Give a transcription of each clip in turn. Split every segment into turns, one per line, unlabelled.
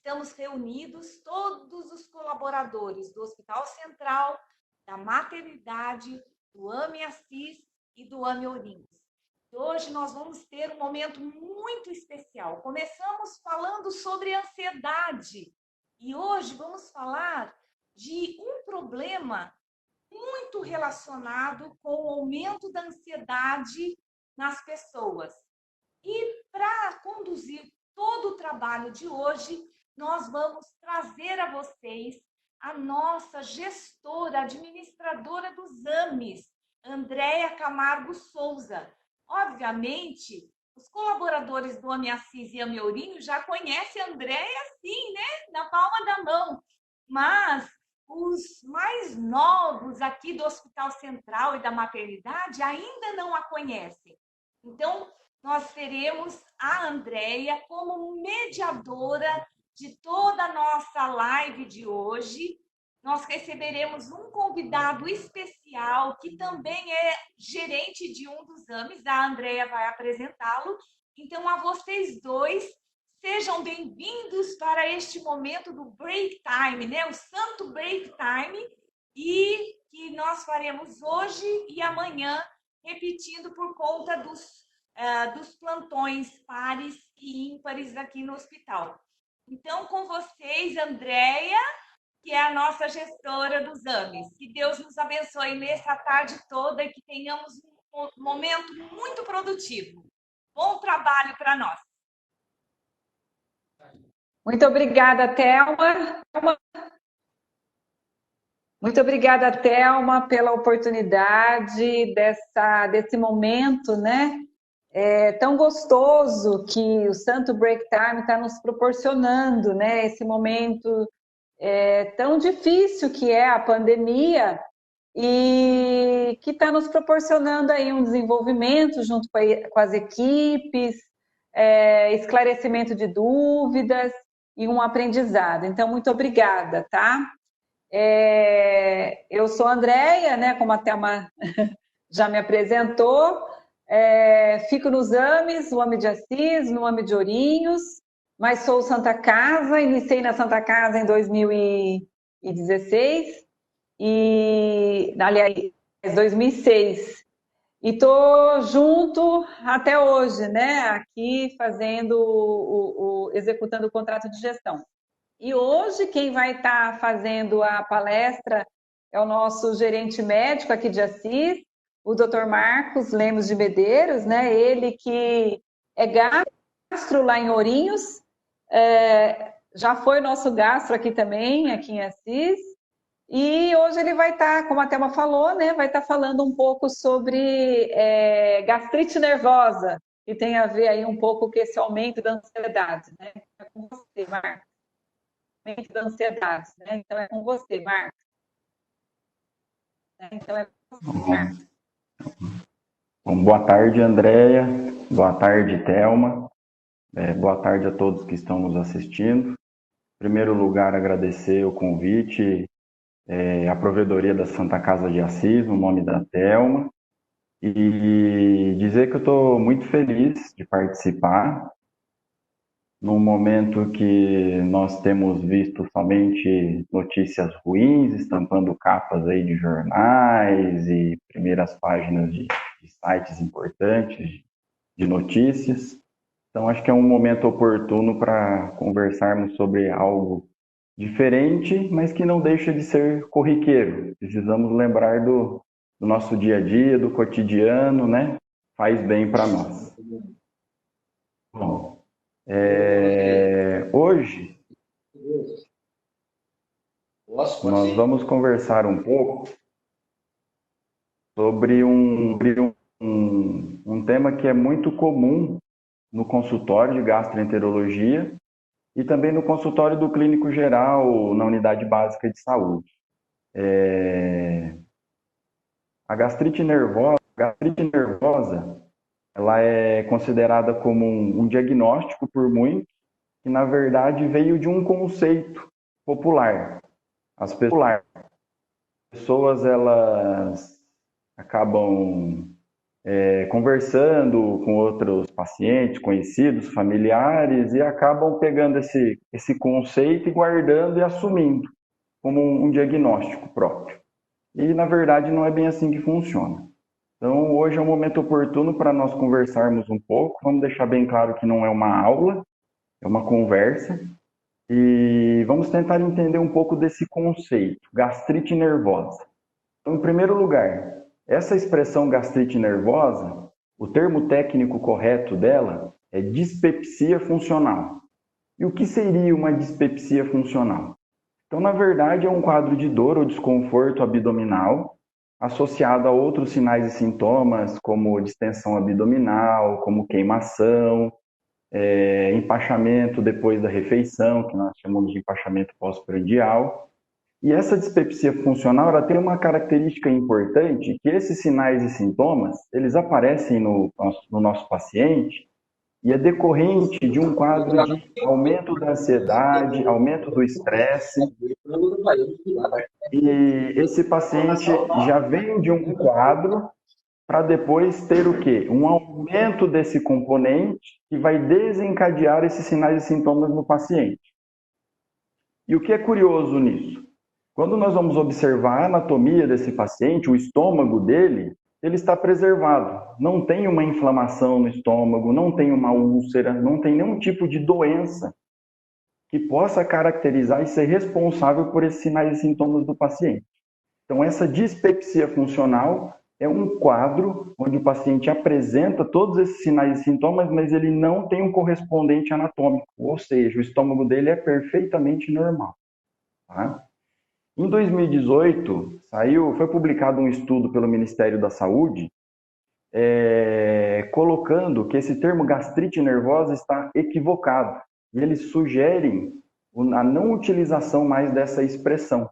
estamos reunidos todos os colaboradores do Hospital Central, da Maternidade, do AME Assis e do AME Ourinhos. Hoje nós vamos ter um momento muito especial. Começamos falando sobre ansiedade e hoje vamos falar de um problema muito relacionado com o aumento da ansiedade nas pessoas. E para conduzir todo o trabalho de hoje, nós vamos trazer a vocês a nossa gestora, administradora dos AMEs, Andréia Camargo Souza. Obviamente, os colaboradores do AME Assis e AME Ourinhos já conhecem a Andréia, sim, né? Na palma da mão. Mas os mais novos aqui do Hospital Central e da Maternidade ainda não a conhecem. Então, nós teremos a Andréia como mediadora de toda a nossa live de hoje. Nós receberemos um convidado especial, que também é gerente de um dos AMEs, a Andréia vai apresentá-lo. Então, a vocês dois, sejam bem-vindos para este momento do Break Time, né? O Santo Break Time, e que nós faremos hoje e amanhã, repetindo por conta dos plantões pares e ímpares aqui no hospital. Então, com vocês, Andréia, que é a nossa gestora dos AMEs. Que Deus nos abençoe nessa tarde toda e que tenhamos um momento muito produtivo. Bom trabalho para nós.
Muito obrigada, Thelma. Muito obrigada, Thelma, pela oportunidade desse momento, né? Tão gostoso que o Santo Break Time está nos proporcionando, né? Esse momento tão difícil que é a pandemia e que está nos proporcionando aí um desenvolvimento junto com as equipes, esclarecimento de dúvidas e um aprendizado. Então, muito obrigada, tá? Eu sou a Andréia, né, como a Thelma já me apresentou, fico nos AMEs, no AME de Assis, no AME de Ourinhos, mas sou Santa Casa, iniciei na Santa Casa em 2016, aliás, 2006, e estou junto até hoje, né, aqui fazendo, executando o contrato de gestão. E hoje quem vai estar fazendo a palestra é o nosso gerente médico aqui de Assis, o Dr. Marcos Lemos de Medeiros, né? Ele que é gastro lá em Ourinhos, já foi nosso gastro aqui também, aqui em Assis, e hoje ele vai estar, como a Thelma falou, né? Vai estar falando um pouco sobre gastrite nervosa, que tem a ver aí um pouco com esse aumento da ansiedade, né? É com você, Marcos. Da ansiedade, né? Então é com você, Marcos. Então é com você, Marcos.
Bom, boa tarde, Andréia. Boa tarde, Thelma. Boa tarde a todos que estão nos assistindo. Em primeiro lugar, agradecer o convite, a provedoria da Santa Casa de Assis, no nome da Thelma, e dizer que eu estou muito feliz de participar. Num momento que nós temos visto somente notícias ruins, estampando capas aí de jornais e primeiras páginas de sites importantes de notícias. Então, acho que é um momento oportuno para conversarmos sobre algo diferente, mas que não deixa de ser corriqueiro. Precisamos lembrar do nosso dia a dia, do cotidiano, né? Faz bem para nós. Bom, hoje nós vamos conversar um pouco sobre um tema que é muito comum no consultório de gastroenterologia e também no consultório do clínico geral na unidade básica de saúde. A gastrite nervosa, ela é considerada como um diagnóstico por muitos, que na verdade veio de um conceito popular. As pessoas elas acabam conversando com outros pacientes, conhecidos, familiares, e acabam pegando esse conceito e guardando e assumindo como um diagnóstico próprio. E, na verdade, não é bem assim que funciona. Então, hoje é um momento oportuno para nós conversarmos um pouco. Vamos deixar bem claro que não é uma aula, é uma conversa. E vamos tentar entender um pouco desse conceito, gastrite nervosa. Então, em primeiro lugar, essa expressão gastrite nervosa, o termo técnico correto dela é dispepsia funcional. E o que seria uma dispepsia funcional? Então, na verdade, é um quadro de dor ou desconforto abdominal associado a outros sinais e sintomas, como distensão abdominal, como queimação, empachamento depois da refeição, que nós chamamos de empachamento pós-prandial. E essa dispepsia funcional ela tem uma característica importante, que esses sinais e sintomas, eles aparecem no nosso paciente e é decorrente de um quadro de aumento da ansiedade, aumento do estresse. E esse paciente já vem de um quadro para depois ter o quê? Um aumento desse componente que vai desencadear esses sinais e sintomas no paciente. E o que é curioso nisso? Quando nós vamos observar a anatomia desse paciente, o estômago dele, ele está preservado. Não tem uma inflamação no estômago, não tem uma úlcera, não tem nenhum tipo de doença que possa caracterizar e ser responsável por esses sinais e sintomas do paciente. Então, essa dispepsia funcional é um quadro onde o paciente apresenta todos esses sinais e sintomas, mas ele não tem um correspondente anatômico, ou seja, o estômago dele é perfeitamente normal. Tá? Em 2018, foi publicado um estudo pelo Ministério da Saúde, colocando que esse termo gastrite nervosa está equivocado. E eles sugerem a não utilização mais dessa expressão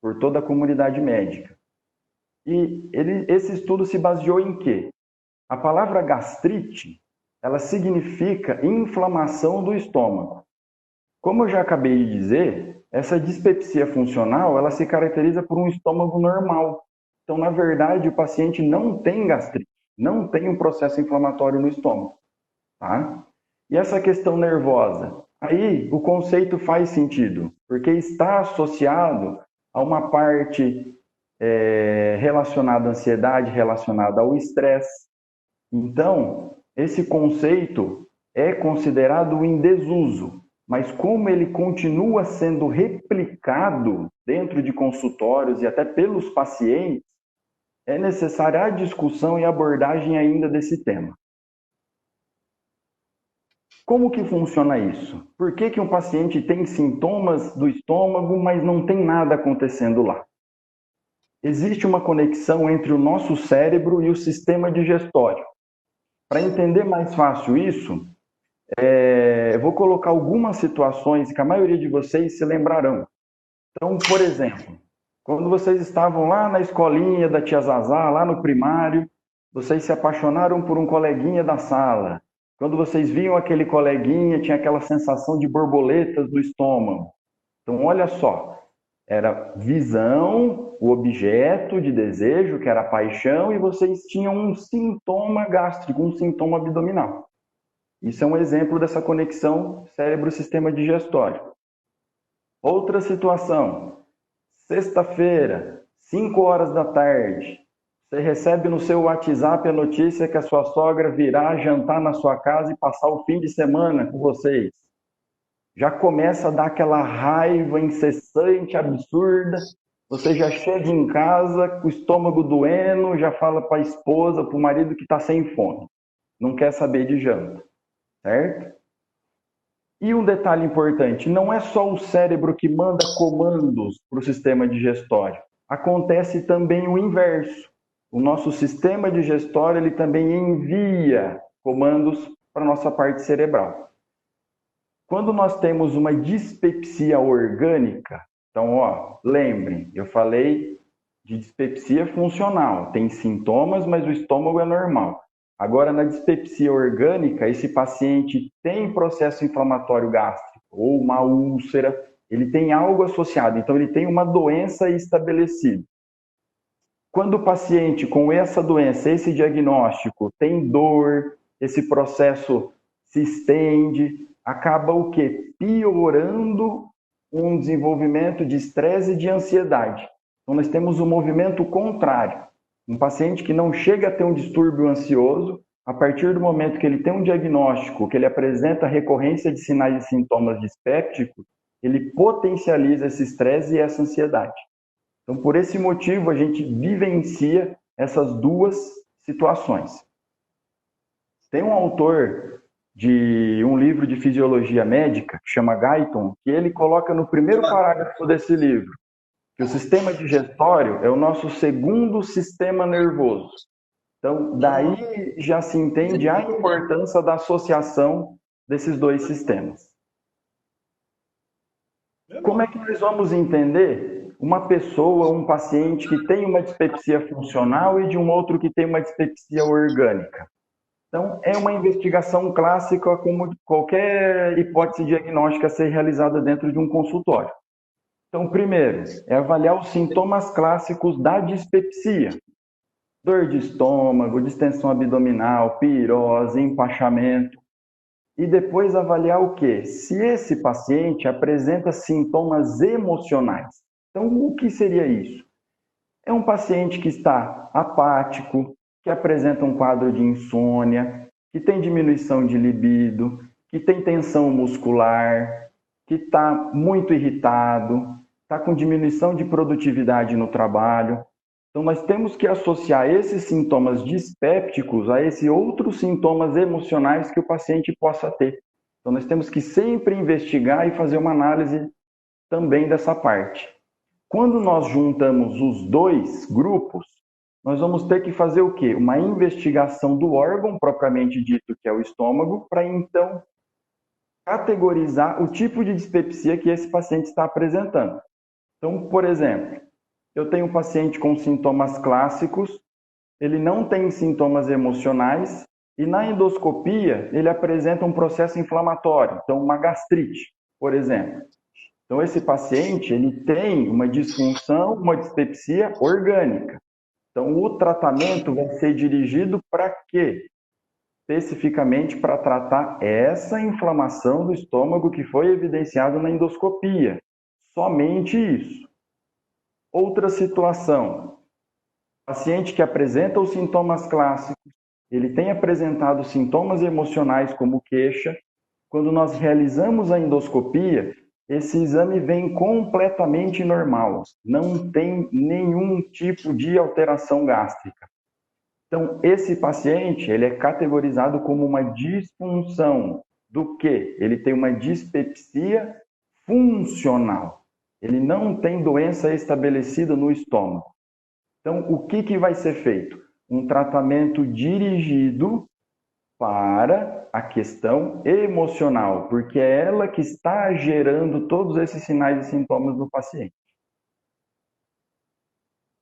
por toda a comunidade médica. E esse estudo se baseou em quê? A palavra gastrite, ela significa inflamação do estômago. Como eu já acabei de dizer, essa dispepsia funcional, ela se caracteriza por um estômago normal. Então, na verdade, o paciente não tem gastrite, não tem um processo inflamatório no estômago. Tá? E essa questão nervosa? Aí o conceito faz sentido, porque está associado a uma parte relacionada à ansiedade, relacionada ao estresse. Então, esse conceito é considerado em desuso, mas como ele continua sendo replicado dentro de consultórios e até pelos pacientes, é necessária a discussão e abordagem ainda desse tema. Como que funciona isso? Por que um paciente tem sintomas do estômago, mas não tem nada acontecendo lá? Existe uma conexão entre o nosso cérebro e o sistema digestório. Para entender mais fácil isso, eu vou colocar algumas situações que a maioria de vocês se lembrarão. Então, por exemplo, quando vocês estavam lá na escolinha da tia Zazá, lá no primário, vocês se apaixonaram por um coleguinha da sala. Quando vocês viam aquele coleguinha, tinha aquela sensação de borboletas no estômago. Então, olha só, era visão, o objeto de desejo, que era a paixão, e vocês tinham um sintoma gástrico, um sintoma abdominal. Isso é um exemplo dessa conexão cérebro-sistema digestório. Outra situação, sexta-feira, 5 horas da tarde, você recebe no seu WhatsApp a notícia que a sua sogra virá jantar na sua casa e passar o fim de semana com vocês. Já começa a dar aquela raiva incessante, absurda. Você já chega em casa com o estômago doendo, já fala para a esposa, para o marido que está sem fome. Não quer saber de janta, certo? E um detalhe importante, não é só o cérebro que manda comandos para o sistema digestório. Acontece também o inverso. O nosso sistema digestório ele também envia comandos para a nossa parte cerebral. Quando nós temos uma dispepsia orgânica, então, lembrem, eu falei de dispepsia funcional, tem sintomas, mas o estômago é normal. Agora, na dispepsia orgânica, esse paciente tem processo inflamatório gástrico ou uma úlcera, ele tem algo associado, então ele tem uma doença estabelecida. Quando o paciente com essa doença, esse diagnóstico, tem dor, esse processo se estende, acaba o quê? Piorando um desenvolvimento de estresse e de ansiedade. Então, nós temos um movimento contrário. Um paciente que não chega a ter um distúrbio ansioso, a partir do momento que ele tem um diagnóstico, que ele apresenta recorrência de sinais e sintomas dispépticos, ele potencializa esse estresse e essa ansiedade. Então, por esse motivo, a gente vivencia essas duas situações. Tem um autor de um livro de fisiologia médica, que chama Guyton, que ele coloca no primeiro parágrafo desse livro que o sistema digestório é o nosso segundo sistema nervoso. Então, daí já se entende a importância da associação desses dois sistemas. Como é que nós vamos entender uma pessoa, um paciente que tem uma dispepsia funcional e de um outro que tem uma dispepsia orgânica? Então, é uma investigação clássica como qualquer hipótese diagnóstica a ser realizada dentro de um consultório. Então, primeiro, é avaliar os sintomas clássicos da dispepsia. Dor de estômago, distensão abdominal, pirose, empachamento. E depois avaliar o quê? Se esse paciente apresenta sintomas emocionais. Então, o que seria isso? É um paciente que está apático, que apresenta um quadro de insônia, que tem diminuição de libido, que tem tensão muscular, que está muito irritado, está com diminuição de produtividade no trabalho. Então, nós temos que associar esses sintomas dispépticos a esses outros sintomas emocionais que o paciente possa ter. Então, nós temos que sempre investigar e fazer uma análise também dessa parte. Quando nós juntamos os dois grupos, nós vamos ter que fazer o quê? Uma investigação do órgão propriamente dito, que é o estômago, para então categorizar o tipo de dispepsia que esse paciente está apresentando. Então, por exemplo, eu tenho um paciente com sintomas clássicos, ele não tem sintomas emocionais e na endoscopia ele apresenta um processo inflamatório, então uma gastrite, por exemplo. Então, esse paciente ele tem uma disfunção, uma dispepsia orgânica. Então, o tratamento vai ser dirigido para quê? Especificamente para tratar essa inflamação do estômago que foi evidenciado na endoscopia. Somente isso. Outra situação. Paciente que apresenta os sintomas clássicos, ele tem apresentado sintomas emocionais como queixa. Quando nós realizamos a endoscopia, esse exame vem completamente normal, não tem nenhum tipo de alteração gástrica. Então, esse paciente, ele é categorizado como uma disfunção do quê? Ele tem uma dispepsia funcional. Ele não tem doença estabelecida no estômago. Então, o que vai ser feito? Um tratamento dirigido para a questão emocional, porque é ela que está gerando todos esses sinais e sintomas do paciente.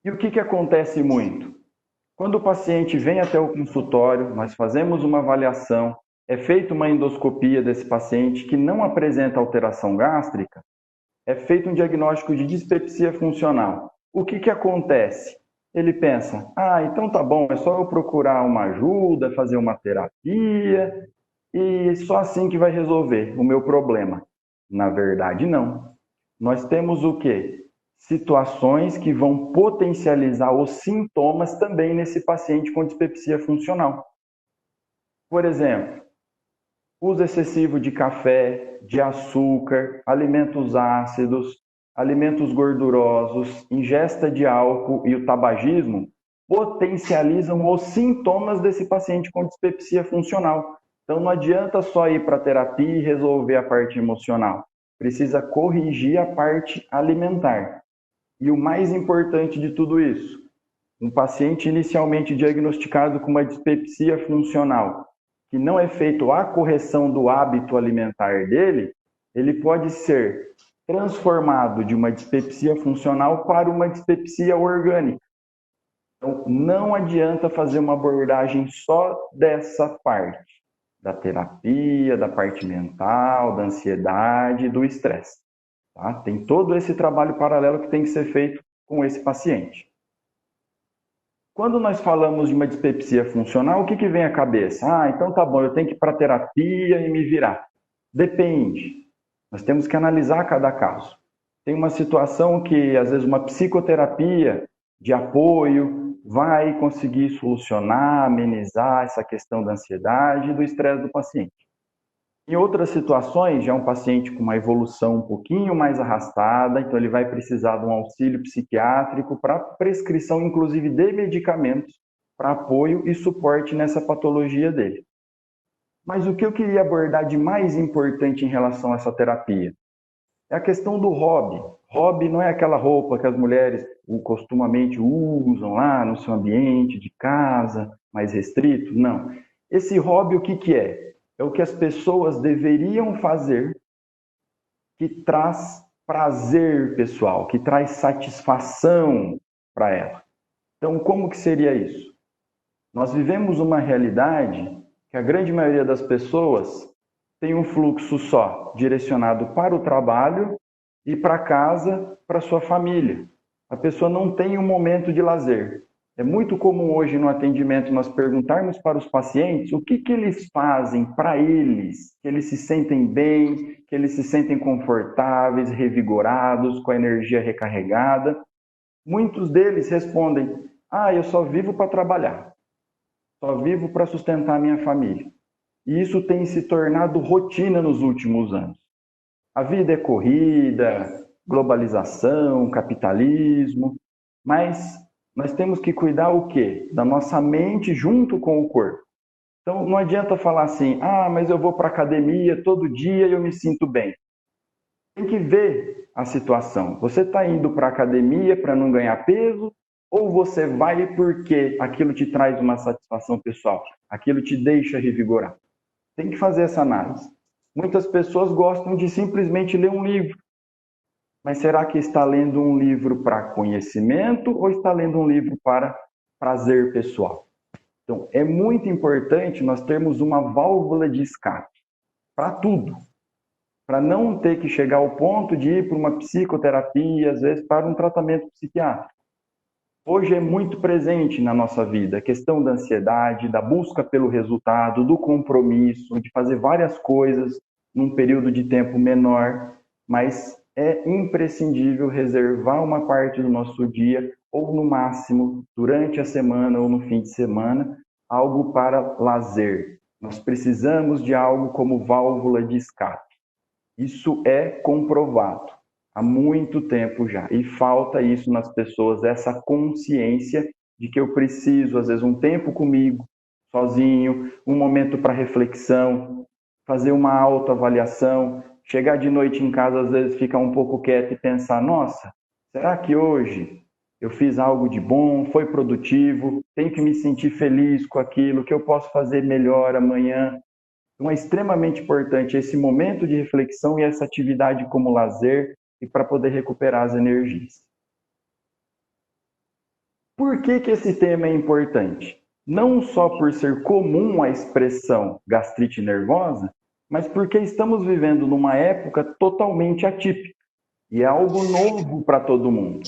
E o que acontece muito? Quando o paciente vem até o consultório, nós fazemos uma avaliação, é feita uma endoscopia desse paciente que não apresenta alteração gástrica, é feito um diagnóstico de dispepsia funcional. O que acontece? Ele pensa, então tá bom, é só eu procurar uma ajuda, fazer uma terapia e só assim que vai resolver o meu problema. Na verdade, não. Nós temos o quê? Situações que vão potencializar os sintomas também nesse paciente com dispepsia funcional. Por exemplo, uso excessivo de café, de açúcar, alimentos ácidos, alimentos gordurosos, ingesta de álcool e o tabagismo potencializam os sintomas desse paciente com dispepsia funcional. Então não adianta só ir para a terapia e resolver a parte emocional. Precisa corrigir a parte alimentar. E o mais importante de tudo isso, um paciente inicialmente diagnosticado com uma dispepsia funcional, que não é feita a correção do hábito alimentar dele, ele pode ser transformado de uma dispepsia funcional para uma dispepsia orgânica. Então, não adianta fazer uma abordagem só dessa parte, da terapia, da parte mental, da ansiedade, do estresse. Tá? Tem todo esse trabalho paralelo que tem que ser feito com esse paciente. Quando nós falamos de uma dispepsia funcional, o que vem à cabeça? Ah, então tá bom, eu tenho que ir para terapia e me virar. Depende. Nós temos que analisar cada caso. Tem uma situação que, às vezes, uma psicoterapia de apoio vai conseguir solucionar, amenizar essa questão da ansiedade e do estresse do paciente. Em outras situações, já é um paciente com uma evolução um pouquinho mais arrastada, então ele vai precisar de um auxílio psiquiátrico para prescrição, inclusive, de medicamentos para apoio e suporte nessa patologia dele. Mas o que eu queria abordar de mais importante em relação a essa terapia é a questão do hobby. Hobby não é aquela roupa que as mulheres costumamente usam lá no seu ambiente de casa, mais restrito. Não. Esse hobby, o que é? É o que as pessoas deveriam fazer que traz prazer pessoal, que traz satisfação para ela. Então, como que seria isso? Nós vivemos uma realidade que a grande maioria das pessoas tem um fluxo só, direcionado para o trabalho e para casa, para sua família. A pessoa não tem um momento de lazer. É muito comum hoje no atendimento nós perguntarmos para os pacientes o que eles fazem para eles, que eles se sentem bem, que eles se sentem confortáveis, revigorados, com a energia recarregada. Muitos deles respondem: ah, eu só vivo para trabalhar, só vivo para sustentar a minha família. E isso tem se tornado rotina nos últimos anos. A vida é corrida, globalização, capitalismo, mas nós temos que cuidar o quê? Da nossa mente junto com o corpo. Então não adianta falar assim: ah, mas eu vou para a academia todo dia e eu me sinto bem. Tem que ver a situação. Você está indo para a academia para não ganhar peso? Ou você vai porque aquilo te traz uma satisfação pessoal? Aquilo te deixa revigorar? Tem que fazer essa análise. Muitas pessoas gostam de simplesmente ler um livro. Mas será que está lendo um livro para conhecimento ou está lendo um livro para prazer pessoal? Então, é muito importante nós termos uma válvula de escape para tudo. Para não ter que chegar ao ponto de ir para uma psicoterapia, às vezes para um tratamento psiquiátrico. Hoje é muito presente na nossa vida a questão da ansiedade, da busca pelo resultado, do compromisso, de fazer várias coisas num período de tempo menor, mas é imprescindível reservar uma parte do nosso dia, ou no máximo, durante a semana ou no fim de semana, algo para lazer. Nós precisamos de algo como válvula de escape. Isso é comprovado há muito tempo já. E falta isso nas pessoas, essa consciência de que eu preciso, às vezes, um tempo comigo, sozinho, um momento para reflexão, fazer uma autoavaliação, chegar de noite em casa, às vezes, ficar um pouco quieto e pensar: nossa, será que hoje eu fiz algo de bom, foi produtivo, tenho que me sentir feliz com aquilo, que eu posso fazer melhor amanhã? Então, é extremamente importante esse momento de reflexão e essa atividade como lazer, e para poder recuperar as energias. Por que esse tema é importante? Não só por ser comum a expressão gastrite nervosa, mas porque estamos vivendo numa época totalmente atípica. E é algo novo para todo mundo.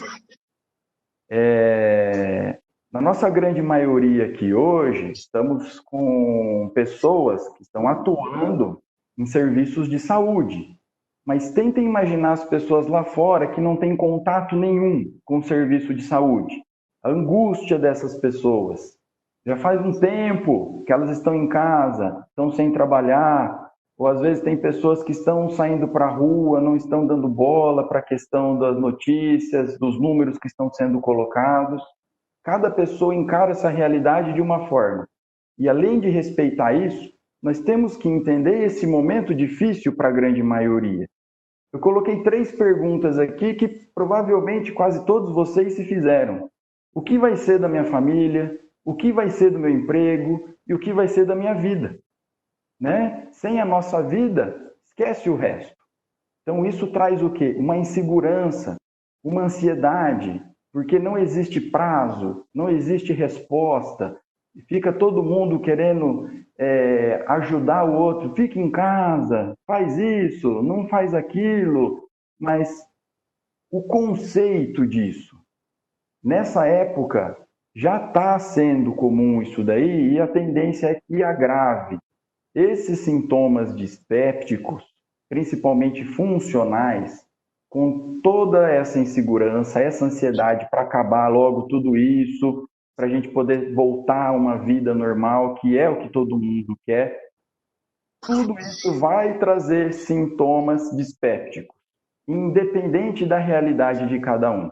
Na nossa grande maioria aqui hoje, estamos com pessoas que estão atuando em serviços de saúde. Mas tentem imaginar as pessoas lá fora que não têm contato nenhum com o serviço de saúde. A angústia dessas pessoas. Já faz um tempo que elas estão em casa, estão sem trabalhar, ou às vezes tem pessoas que estão saindo para a rua, não estão dando bola para a questão das notícias, dos números que estão sendo colocados. Cada pessoa encara essa realidade de uma forma. E além de respeitar isso, nós temos que entender esse momento difícil para a grande maioria. Eu coloquei 3 perguntas aqui que provavelmente quase todos vocês se fizeram. O que vai ser da minha família? O que vai ser do meu emprego? E o que vai ser da minha vida? Né? Sem a nossa vida, esquece o resto. Então isso traz o quê? Uma insegurança, uma ansiedade, porque não existe prazo, não existe resposta. Fica todo mundo querendo ajudar o outro. Fica em casa, faz isso, não faz aquilo. Mas o conceito disso, nessa época já está sendo comum isso daí e a tendência é que agrave. Esses sintomas dispépticos, principalmente funcionais, com toda essa insegurança, essa ansiedade para acabar logo tudo isso, para a gente poder voltar a uma vida normal, que é o que todo mundo quer, tudo isso vai trazer sintomas dispépticos, independente da realidade de cada um.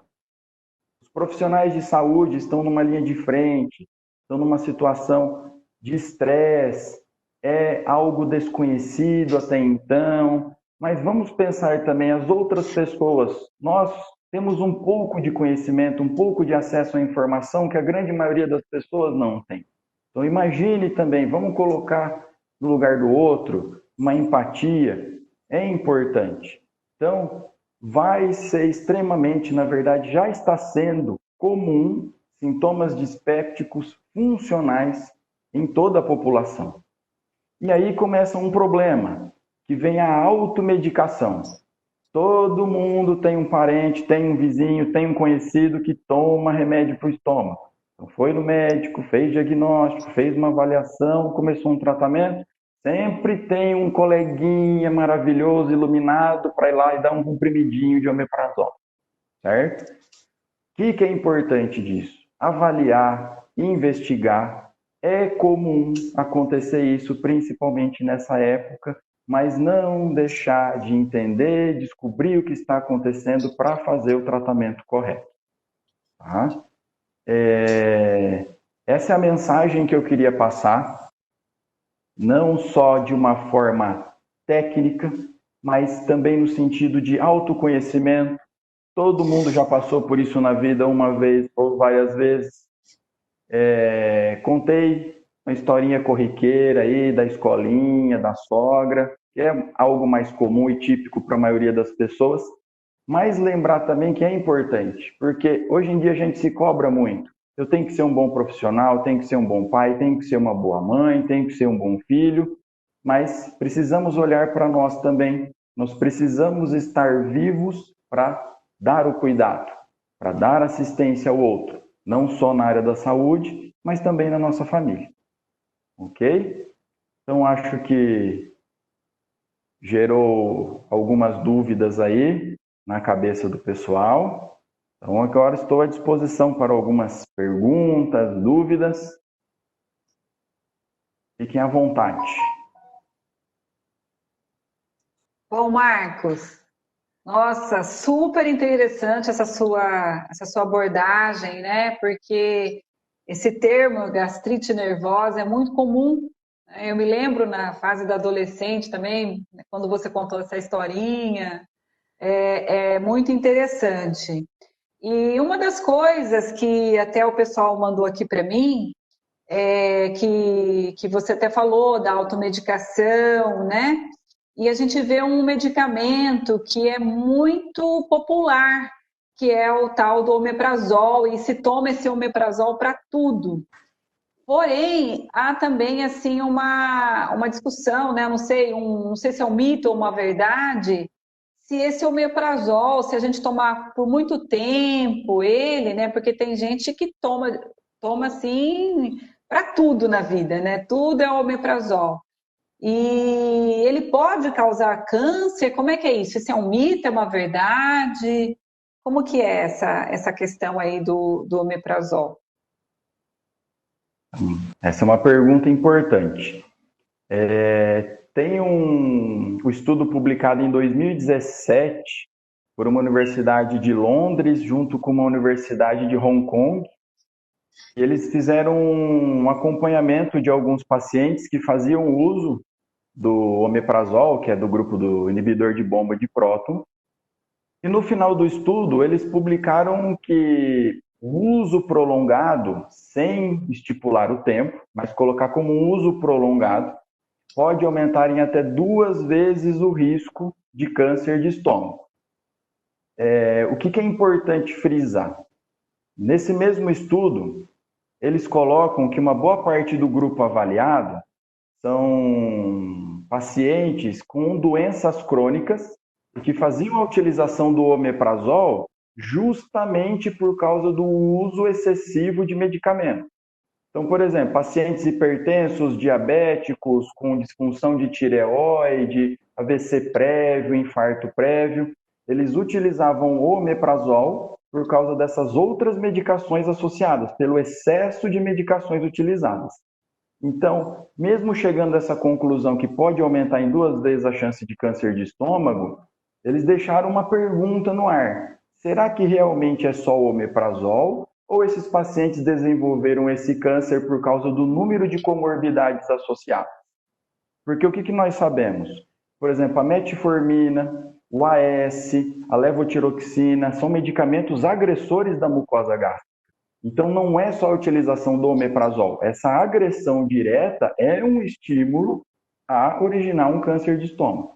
Os profissionais de saúde estão numa linha de frente, estão numa situação de estresse, é algo desconhecido até então, mas vamos pensar também as outras pessoas. Nós temos um pouco de conhecimento, um pouco de acesso à informação que a grande maioria das pessoas não tem. Então imagine também, vamos colocar no lugar do outro, uma empatia, é importante. Então, vai ser extremamente, na verdade, já está sendo comum sintomas dispépticos funcionais em toda a população. E aí começa um problema, que vem a automedicação. Todo mundo tem um parente, tem um vizinho, tem um conhecido que toma remédio para o estômago. Então foi no médico, fez diagnóstico, fez uma avaliação, começou um tratamento. Sempre tem um coleguinha maravilhoso, iluminado, para ir lá e dar um comprimidinho de omeprazol, certo? O que é importante disso? Avaliar, investigar. É comum acontecer isso, principalmente nessa época, mas não deixar de entender, descobrir o que está acontecendo para fazer o tratamento correto. Tá? Essa é a mensagem que eu queria passar, não só de uma forma técnica, mas também no sentido de autoconhecimento. Todo mundo já passou por isso na vida uma vez ou várias vezes. Contei uma historinha corriqueira aí da escolinha, da sogra, que é algo mais comum e típico para a maioria das pessoas, mas lembrar também que é importante, porque hoje em dia a gente se cobra muito. Eu tenho que ser um bom profissional, tenho que ser um bom pai, tenho que ser uma boa mãe, tenho que ser um bom filho, mas precisamos olhar para nós também. Nós precisamos estar vivos para dar o cuidado, para dar assistência ao outro, não só na área da saúde, mas também na nossa família. Ok? Então, acho que gerou algumas dúvidas aí na cabeça do pessoal. Então, agora estou à disposição para algumas perguntas, dúvidas. Fiquem à vontade.
Bom, Marcos, nossa, super interessante essa sua abordagem, né? Porque esse termo gastrite nervosa é muito comum. Eu me lembro na fase da adolescente também, quando você contou essa historinha, é muito interessante. E uma das coisas que até o pessoal mandou aqui para mim, que você até falou da automedicação, né? E a gente vê um medicamento que é muito popular, que é o tal do omeprazol, e se toma esse omeprazol para tudo. Porém, há também assim uma discussão, né? Não sei se é um mito ou uma verdade, se esse omeprazol, se a gente tomar por muito tempo ele, né? Porque tem gente que toma assim para tudo na vida, né? Tudo é omeprazol. E ele pode causar câncer? Como é que é isso? Isso é um mito, é uma verdade? Como que é essa questão aí do omeprazol?
Essa é uma pergunta importante. Tem um estudo publicado em 2017 por uma universidade de Londres, junto com uma universidade de Hong Kong. E eles fizeram um acompanhamento de alguns pacientes que faziam uso do omeprazol, que é do grupo do inibidor de bomba de próton. E no final do estudo, eles publicaram que o uso prolongado, sem estipular o tempo, mas colocar como um uso prolongado, pode aumentar em até 2 vezes o risco de câncer de estômago. O que é importante frisar? Nesse mesmo estudo, eles colocam que uma boa parte do grupo avaliado são pacientes com doenças crônicas que faziam a utilização do omeprazol justamente por causa do uso excessivo de medicamentos. Então, por exemplo, pacientes hipertensos, diabéticos, com disfunção de tireoide, AVC prévio, infarto prévio, eles utilizavam o omeprazol por causa dessas outras medicações associadas, pelo excesso de medicações utilizadas. Então, mesmo chegando a essa conclusão que pode aumentar em 2 vezes a chance de câncer de estômago, eles deixaram uma pergunta no ar. Será que realmente é só o omeprazol? Ou esses pacientes desenvolveram esse câncer por causa do número de comorbidades associadas? Porque o que nós sabemos? Por exemplo, a metformina, o AS, a levotiroxina, são medicamentos agressores da mucosa gástrica. Então, não é só a utilização do omeprazol. Essa agressão direta é um estímulo a originar um câncer de estômago.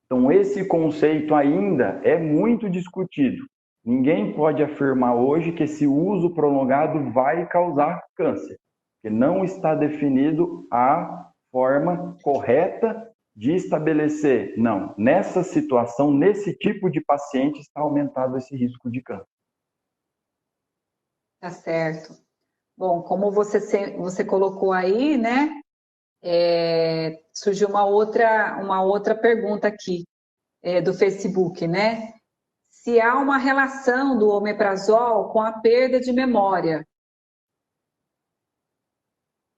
Então, esse conceito ainda é muito discutido. Ninguém pode afirmar hoje que esse uso prolongado vai causar câncer, porque não está definido a forma correta de estabelecer. Não, nessa situação, nesse tipo de paciente, está aumentado esse risco de câncer.
Tá certo. Bom, como você colocou aí, né? Surgiu uma outra pergunta aqui do Facebook, né? Se há uma relação do omeprazol com a perda de memória.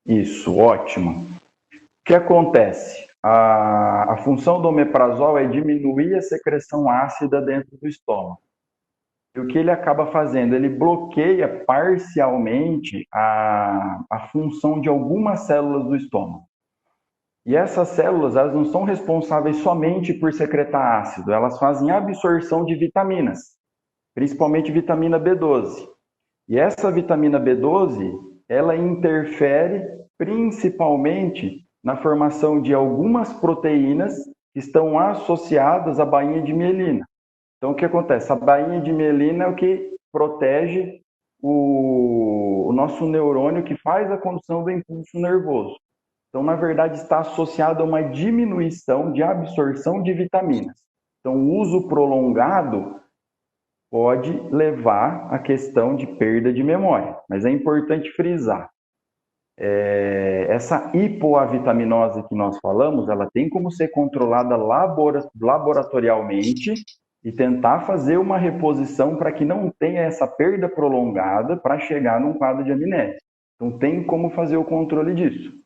Isso, ótimo. O que acontece? A função do omeprazol é diminuir a secreção ácida dentro do estômago. E o que ele acaba fazendo? Ele bloqueia parcialmente a função de algumas células do estômago. E essas células, elas não são responsáveis somente por secretar ácido, elas fazem absorção de vitaminas, principalmente vitamina B12. E essa vitamina B12, ela interfere principalmente na formação de algumas proteínas que estão associadas à bainha de mielina. Então, o que acontece? A bainha de mielina é o que protege o nosso neurônio que faz a condução do impulso nervoso. Então, na verdade, está associado a uma diminuição de absorção de vitaminas. Então, o uso prolongado pode levar à questão de perda de memória. Mas é importante frisar. Essa hipoavitaminose que nós falamos, ela tem como ser controlada laboratorialmente e tentar fazer uma reposição para que não tenha essa perda prolongada para chegar num quadro de amnésia. Então, tem como fazer o controle disso.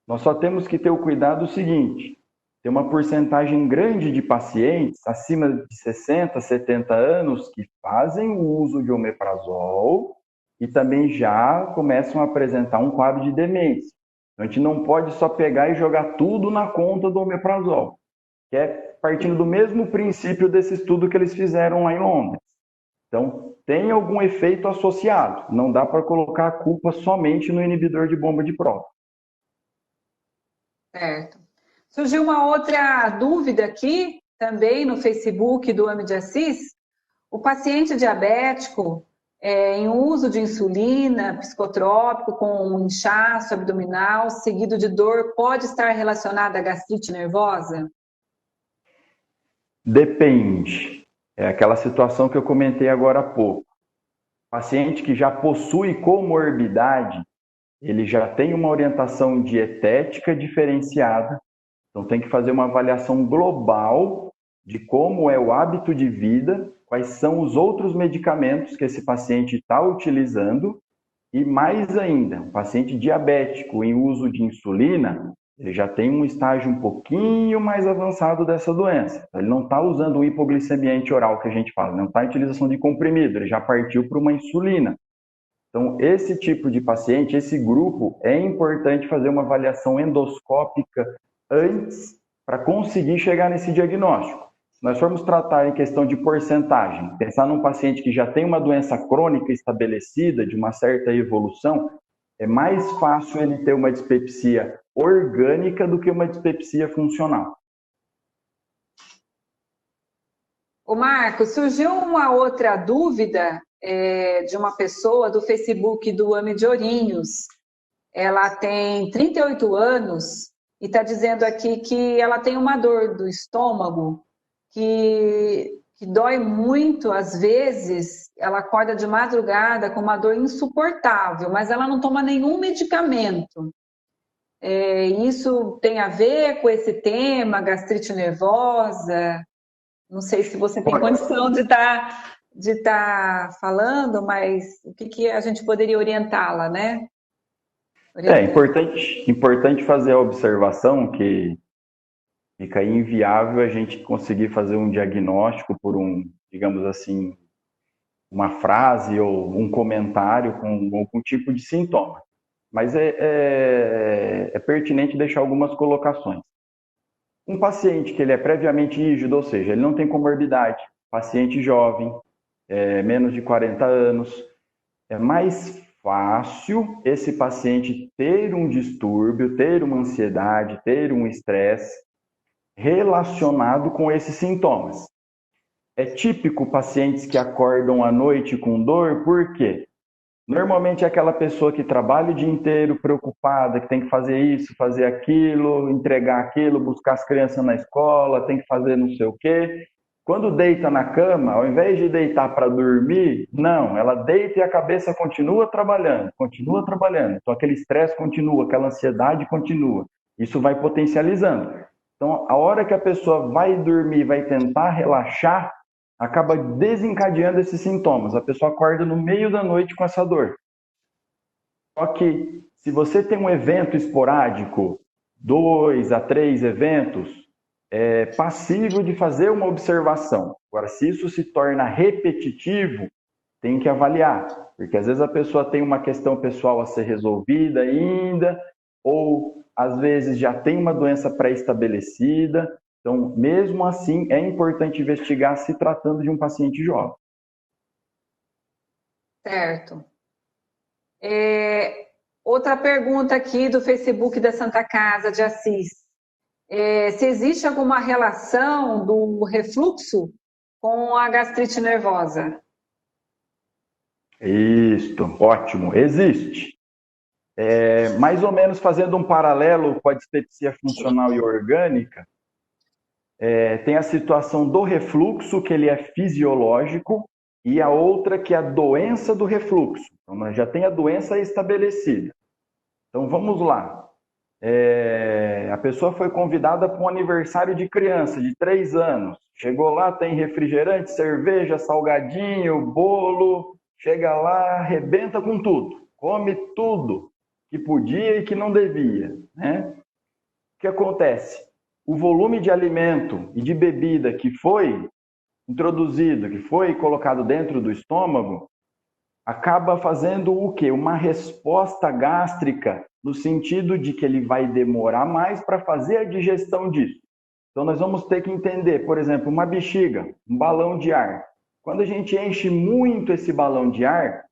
Nós só temos que ter o cuidado seguinte, tem uma porcentagem grande de pacientes acima de 60, 70 anos que fazem o uso de omeprazol e também já começam a apresentar um quadro de demência. Então, a gente não pode só pegar e jogar tudo na conta do omeprazol, que é partindo do mesmo princípio desse estudo que eles fizeram lá em Londres. Então, tem algum efeito associado, não dá para colocar a culpa somente no inibidor de bomba de próton.
Certo. Surgiu uma outra dúvida aqui, também no Facebook do AME de Assis. O paciente diabético, em uso de insulina, psicotrópico, com um inchaço abdominal, seguido de dor, pode estar relacionado à gastrite nervosa?
Depende. É aquela situação que eu comentei agora há pouco. O paciente que já possui comorbidade, ele já tem uma orientação dietética diferenciada, então tem que fazer uma avaliação global de como é o hábito de vida, quais são os outros medicamentos que esse paciente está utilizando e mais ainda, um paciente diabético em uso de insulina, ele já tem um estágio um pouquinho mais avançado dessa doença. Ele não está usando o hipoglicemia antioral que a gente fala, não está em utilização de comprimido, ele já partiu para uma insulina. Então, esse tipo de paciente, esse grupo, é importante fazer uma avaliação endoscópica antes para conseguir chegar nesse diagnóstico. Se nós formos tratar em questão de porcentagem, pensar num paciente que já tem uma doença crônica estabelecida, de uma certa evolução, é mais fácil ele ter uma dispepsia orgânica do que uma dispepsia funcional.
Ô Marcos, surgiu uma outra dúvida de uma pessoa do Facebook do AME de Ourinhos. Ela tem 38 anos e está dizendo aqui que ela tem uma dor do estômago que que dói muito, às vezes, ela acorda de madrugada com uma dor insuportável, mas ela não toma nenhum medicamento. Isso tem a ver com esse tema, gastrite nervosa? Não sei se você tem condição de estar falando, mas o que a gente poderia orientá-la, né?
É importante fazer a observação que fica inviável a gente conseguir fazer um diagnóstico por digamos assim, uma frase ou um comentário com algum tipo de sintoma. Mas é pertinente deixar algumas colocações. Um paciente que ele é previamente rígido, ou seja, ele não tem comorbidade, paciente jovem, menos de 40 anos, é mais fácil esse paciente ter um distúrbio, ter uma ansiedade, ter um estresse relacionado com esses sintomas. É típico pacientes que acordam à noite com dor, por quê? Normalmente é aquela pessoa que trabalha o dia inteiro preocupada, que tem que fazer isso, fazer aquilo, entregar aquilo, buscar as crianças na escola, tem que fazer não sei o quê. Quando deita na cama, ao invés de deitar para dormir, não, ela deita e a cabeça continua trabalhando. Então aquele estresse continua, aquela ansiedade continua. Isso vai potencializando. Então, a hora que a pessoa vai dormir, vai tentar relaxar, acaba desencadeando esses sintomas. A pessoa acorda no meio da noite com essa dor. Só que, se você tem um evento esporádico, 2 a 3 eventos, é passível de fazer uma observação. Agora, se isso se torna repetitivo, tem que avaliar. Porque às vezes a pessoa tem uma questão pessoal a ser resolvida ainda, ou às vezes já tem uma doença pré-estabelecida. Então, mesmo assim, é importante investigar se tratando de um paciente jovem.
Certo. Outra pergunta aqui do Facebook da Santa Casa de Assis. Se existe alguma relação do refluxo com a gastrite nervosa?
Isso, ótimo, existe. Mais ou menos fazendo um paralelo com a dispepsia funcional e orgânica, tem a situação do refluxo, que ele é fisiológico, e a outra que é a doença do refluxo. Então, nós já tem a doença estabelecida. Então, vamos lá. A pessoa foi convidada para um aniversário de criança, de 3 anos. Chegou lá, tem refrigerante, cerveja, salgadinho, bolo. Chega lá, arrebenta com tudo. Come tudo que podia e que não devia, né? O que acontece? O volume de alimento e de bebida que foi introduzido, que foi colocado dentro do estômago, acaba fazendo o quê? Uma resposta gástrica, no sentido de que ele vai demorar mais para fazer a digestão disso. Então, nós vamos ter que entender, por exemplo, uma bexiga, um balão de ar. Quando a gente enche muito esse balão de ar,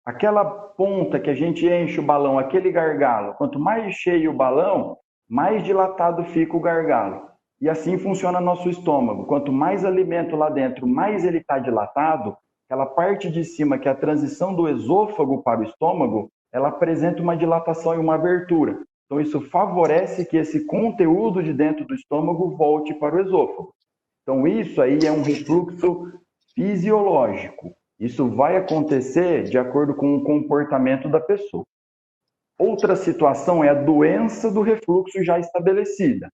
aquela ponta que a gente enche o balão, aquele gargalo, quanto mais cheio o balão, mais dilatado fica o gargalo. E assim funciona nosso estômago. Quanto mais alimento lá dentro, mais ele está dilatado, aquela parte de cima, que é a transição do esôfago para o estômago, ela apresenta uma dilatação e uma abertura. Então, isso favorece que esse conteúdo de dentro do estômago volte para o esôfago. Então, isso aí é um refluxo fisiológico. Isso vai acontecer de acordo com o comportamento da pessoa. Outra situação é a doença do refluxo já estabelecida.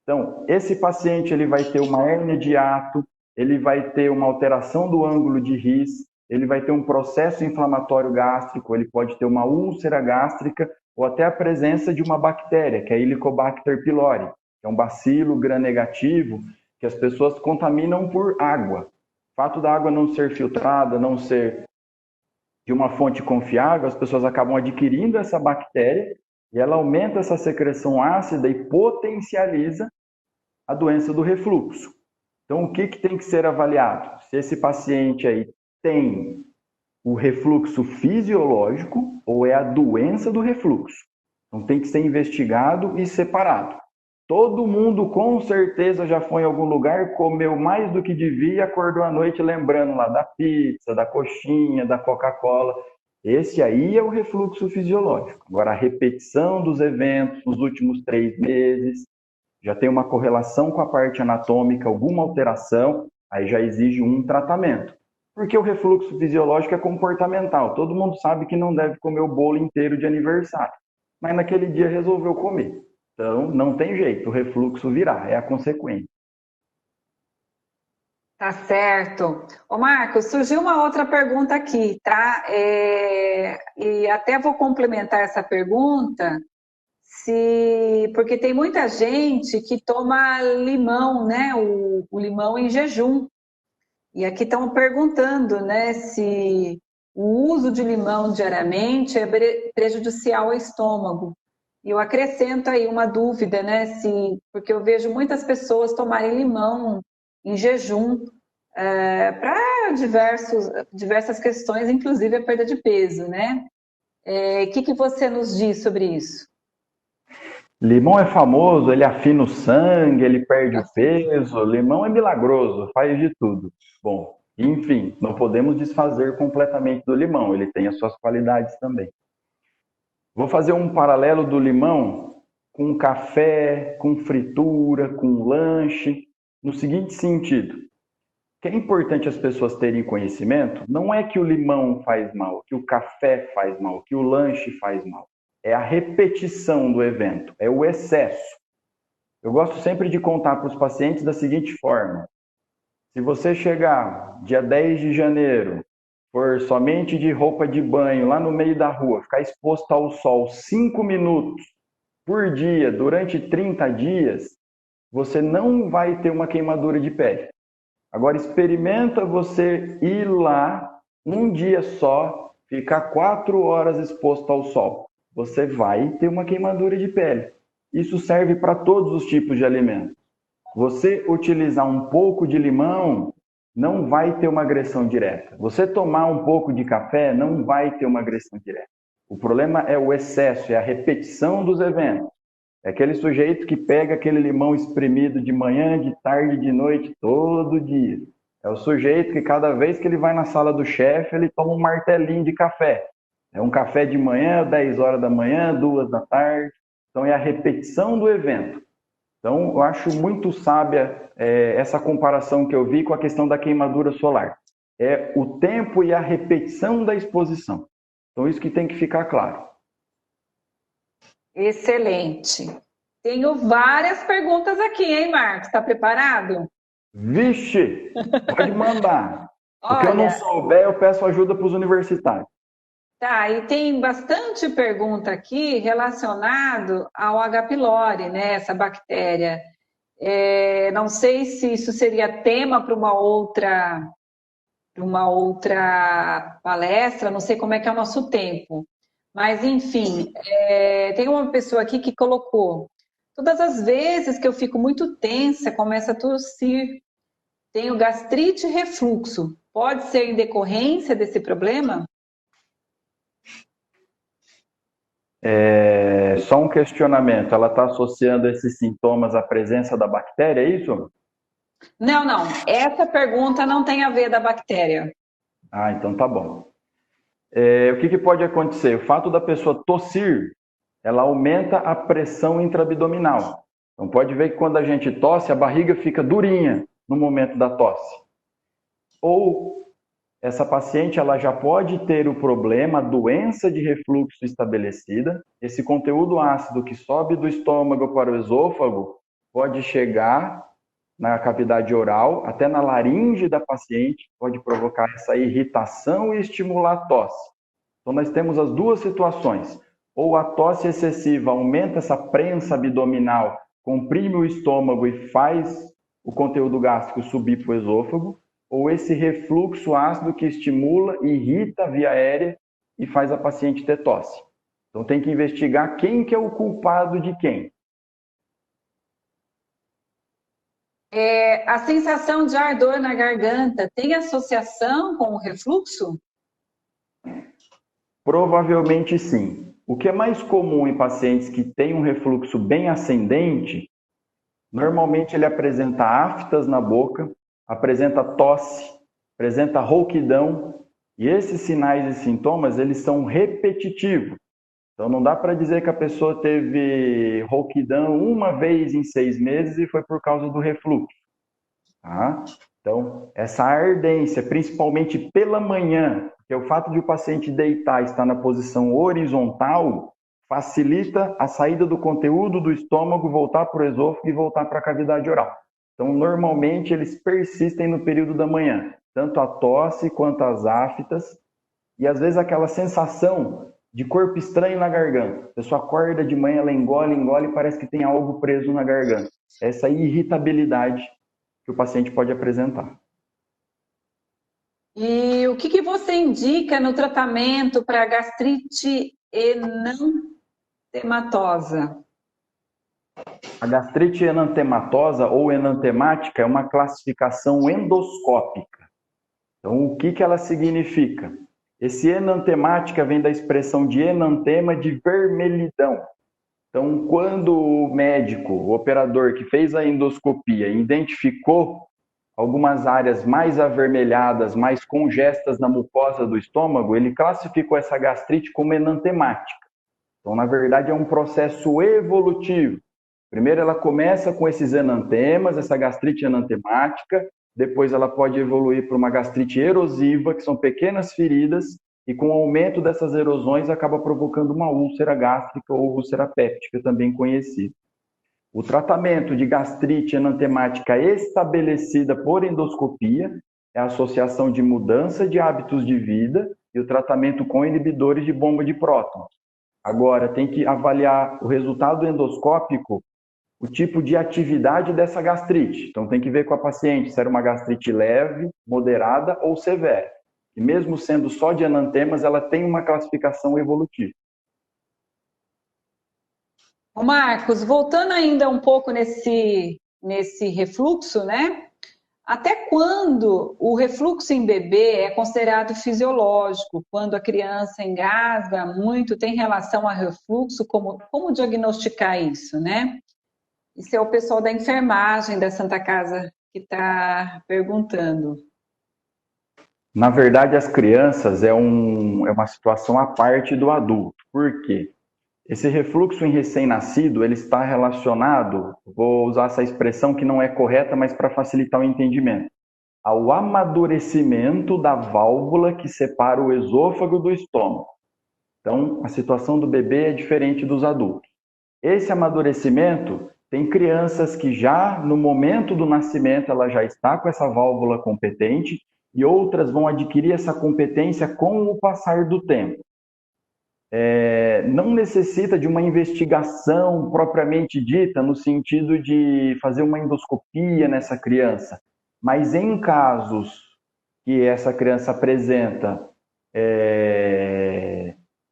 Então, esse paciente ele vai ter uma hérnia de hiato, ele vai ter uma alteração do ângulo de His, ele vai ter um processo inflamatório gástrico, ele pode ter uma úlcera gástrica ou até a presença de uma bactéria, que é a Helicobacter pylori, que é um bacilo gram-negativo que as pessoas contaminam por água. O fato da água não ser filtrada, não ser de uma fonte confiável, as pessoas acabam adquirindo essa bactéria e ela aumenta essa secreção ácida e potencializa a doença do refluxo. Então, o que tem que ser avaliado? Se esse paciente aí tem o refluxo fisiológico ou é a doença do refluxo. Então, tem que ser investigado e separado. Todo mundo, com certeza, já foi em algum lugar, comeu mais do que devia e acordou à noite lembrando lá da pizza, da coxinha, da Coca-Cola. Esse aí é o refluxo fisiológico. Agora, a repetição dos eventos nos últimos 3 meses já tem uma correlação com a parte anatômica, alguma alteração, Aí já exige um tratamento. Porque o refluxo fisiológico é comportamental. Todo mundo sabe que não deve comer o bolo inteiro de aniversário. Mas naquele dia resolveu comer. Então, não tem jeito, o refluxo virá, é a consequência.
Tá certo. Ô Marcos, surgiu uma outra pergunta aqui, tá? E até vou complementar essa pergunta, porque tem muita gente que toma limão, né? O limão em jejum. E aqui estão perguntando, né, se o uso de limão diariamente é prejudicial ao estômago. E eu acrescento aí uma dúvida, né, porque eu vejo muitas pessoas tomarem limão em jejum para diversas questões, inclusive a perda de peso, né? O que você nos diz sobre isso?
Limão é famoso, ele afina o sangue, ele perde o peso. Limão é milagroso, faz de tudo. Bom, enfim, não podemos desfazer completamente do limão, ele tem as suas qualidades também. Vou fazer um paralelo do limão com café, com fritura, com lanche, no seguinte sentido. Que é importante as pessoas terem conhecimento, não é que o limão faz mal, que o café faz mal, que o lanche faz mal. É a repetição do evento, é o excesso. Eu gosto sempre de contar para os pacientes da seguinte forma. Se você chegar dia 10 de janeiro, for somente de roupa de banho, lá no meio da rua, ficar exposto ao sol 5 minutos por dia, durante 30 dias, você não vai ter uma queimadura de pele. Agora, experimenta você ir lá, um dia só, ficar 4 horas exposto ao sol. Você vai ter uma queimadura de pele. Isso serve para todos os tipos de alimentos. Você utilizar um pouco de limão não vai ter uma agressão direta. Você tomar um pouco de café não vai ter uma agressão direta. O problema é o excesso, é a repetição dos eventos. É aquele sujeito que pega aquele limão espremido de manhã, de tarde, de noite, todo dia. É o sujeito que cada vez que ele vai na sala do chefe, ele toma um martelinho de café. É um café de manhã, 10 horas da manhã, 2 da tarde. Então é a repetição do evento. Então eu acho muito sábia essa comparação que eu vi com a questão da queimadura solar. É o tempo e a repetição da exposição. Então isso que tem que ficar claro.
Excelente. Tenho várias perguntas aqui, hein, Marcos? Está preparado?
Vixe, pode mandar. O que eu não
Olha,
souber, eu peço ajuda para os universitários.
tá, e tem bastante pergunta aqui relacionado ao H. pylori, né, essa bactéria. Não sei se isso seria tema para uma outra palestra, não sei como é que é o nosso tempo. Mas, enfim, tem uma pessoa aqui que colocou: todas as vezes que eu fico muito tensa, começo a tossir, tenho gastrite e refluxo. Pode ser em decorrência desse problema?
Só um questionamento, ela está associando esses sintomas à presença da bactéria, é isso?
Não, não. Essa pergunta não tem a ver da bactéria.
Ah, então tá bom. O que pode acontecer? O fato da pessoa tossir, ela aumenta a pressão intraabdominal. Então pode ver que quando a gente tosse, a barriga fica durinha no momento da tosse. Ou essa paciente ela já pode ter o problema, a doença de refluxo estabelecida. Esse conteúdo ácido que sobe do estômago para o esôfago pode chegar na cavidade oral, até na laringe da paciente, pode provocar essa irritação e estimular a tosse. Então nós temos as duas situações. Ou a tosse excessiva aumenta essa prensa abdominal, comprime o estômago e faz o conteúdo gástrico subir para o esôfago, ou esse refluxo ácido que estimula, irrita a via aérea e faz a paciente ter tosse. Então tem que investigar quem que é o culpado de quem.
A sensação de ardor na garganta tem associação com o refluxo?
Provavelmente sim. O que é mais comum em pacientes que têm um refluxo bem ascendente, normalmente ele apresenta aftas na boca, apresenta tosse, apresenta rouquidão, e esses sinais e sintomas, eles são repetitivos. Então não dá para dizer que a pessoa teve rouquidão uma vez em 6 meses e foi por causa do refluxo. Tá? Então, essa ardência, principalmente pela manhã, que é o fato de o paciente deitar e estar na posição horizontal, facilita a saída do conteúdo do estômago, voltar para o esôfago e voltar para a cavidade oral. Então, normalmente, eles persistem no período da manhã, tanto a tosse quanto as aftas, e às vezes aquela sensação de corpo estranho na garganta. A pessoa acorda de manhã, ela engole e parece que tem algo preso na garganta. Essa irritabilidade que o paciente pode apresentar.
E o que você indica no tratamento para gastrite enantematosa?
A gastrite enantematosa ou enantemática é uma classificação endoscópica. Então, o que ela significa? Esse enantemática vem da expressão de enantema, de vermelhidão. Então, quando o médico, o operador que fez a endoscopia, identificou algumas áreas mais avermelhadas, mais congestas na mucosa do estômago, ele classificou essa gastrite como enantemática. Então, na verdade, é um processo evolutivo. Primeiro, ela começa com esses enantemas, essa gastrite enantemática, depois ela pode evoluir para uma gastrite erosiva, que são pequenas feridas, e com o aumento dessas erosões acaba provocando uma úlcera gástrica ou úlcera péptica, também conhecida. O tratamento de gastrite enantemática estabelecida por endoscopia é a associação de mudança de hábitos de vida e o tratamento com inibidores de bomba de prótons. Agora, tem que avaliar o resultado endoscópico, o tipo de atividade dessa gastrite. Então, tem que ver com a paciente se era uma gastrite leve, moderada ou severa. E mesmo sendo só de enantemas, ela tem uma classificação evolutiva.
Ô Marcos, voltando ainda um pouco nesse refluxo, né? Até quando o refluxo em bebê é considerado fisiológico? Quando a criança engasga muito, tem relação a refluxo? Como diagnosticar isso, né? Isso é o pessoal da enfermagem da Santa Casa que está perguntando.
Na verdade, as crianças é uma situação à parte do adulto. Por quê? Esse refluxo em recém-nascido, ele está relacionado, vou usar essa expressão que não é correta, mas para facilitar o entendimento, ao amadurecimento da válvula que separa o esôfago do estômago. Então, a situação do bebê é diferente dos adultos. Esse amadurecimento, tem crianças que já, no momento do nascimento, ela já está com essa válvula competente e outras vão adquirir essa competência com o passar do tempo. Não necessita de uma investigação propriamente dita, no sentido de fazer uma endoscopia nessa criança, mas em casos que essa criança apresenta,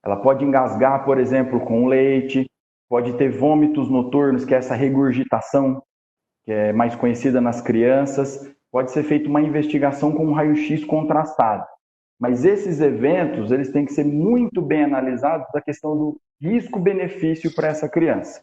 ela pode engasgar, por exemplo, com leite, pode ter vômitos noturnos, que é essa regurgitação, que é mais conhecida nas crianças, pode ser feita uma investigação com um raio-x contrastado. Mas esses eventos, eles têm que ser muito bem analisados da questão do risco-benefício para essa criança.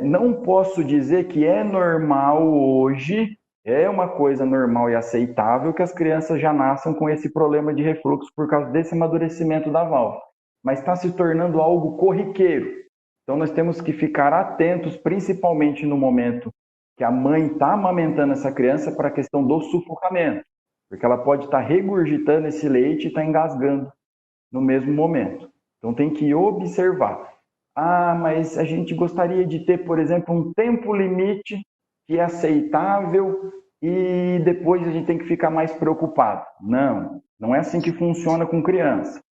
Não posso dizer que é normal hoje, é uma coisa normal e aceitável que as crianças já nasçam com esse problema de refluxo por causa desse amadurecimento da válvula. Mas está se tornando algo corriqueiro. Então nós temos que ficar atentos, principalmente no momento que a mãe está amamentando essa criança, para a questão do sufocamento. Porque ela pode estar regurgitando esse leite e estar engasgando no mesmo momento. Então tem que observar. Mas a gente gostaria de ter, por exemplo, um tempo limite que é aceitável e depois a gente tem que ficar mais preocupado. Não é assim que funciona com criança.